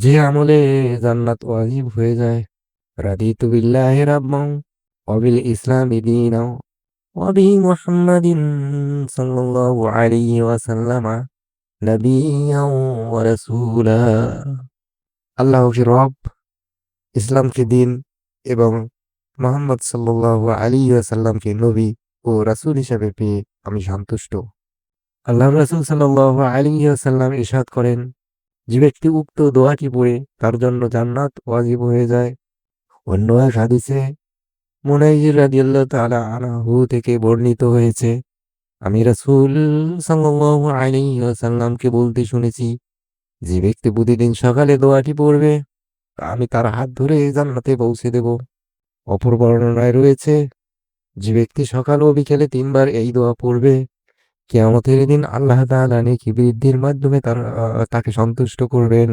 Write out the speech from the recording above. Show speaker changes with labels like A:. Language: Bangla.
A: যে আমলে জান্নাত ওয়াজিব হয়ে যায়। রাদিতু বিল্লাহি রাব্বান ওয়া বিল ইসলামি দীনাও ওয়া বি মুহাম্মাদিন সাল্লাল্লাহু আলাইহি ওয়াসাল্লামা নাবিয়্যান ওয়া রাসূলা। আল্লাহকে রব, ইসলামকে দিন এবং মুহাম্মদ সাল্লাল্লাহু আলাইহি ওয়াসাল্লামকে নবী ও রাসূল হিসেবে পেয়ে আমি সন্তুষ্ট। আল্লাহর রাসূল সাল্লাল্লাহু আলাইহি ওয়াসাল্লাম ইরশাদ করেন, যে ব্যক্তি উক্ত দোয়াটি পড়ে তার জন্য জান্নাত ওয়াজিব হয়ে যায়। অন্য এক হাদিসে মুনাইর রাদিয়াল্লাহু তাআলা আনহু থেকে বর্ণিত হয়েছে, আমি রাসূল সাল্লাল্লাহু আলাইহি ওয়াসাল্লামকে বলতে শুনেছি, যে ব্যক্তি প্রতিদিন সকালে দোয়াটি পড়বে আমি তার হাত ধরে জান্নাতে পৌঁছে দেব। অপর বর্ণনায় রয়েছে, যে ব্যক্তি সকাল ও বিকেলে ৩ বার এই দোয়া পড়বে কিয়ামতের দিন আল্লাহ তাআলা নেকি বৃদ্ধির মাধ্যমে তাকে সন্তুষ্ট করবেন।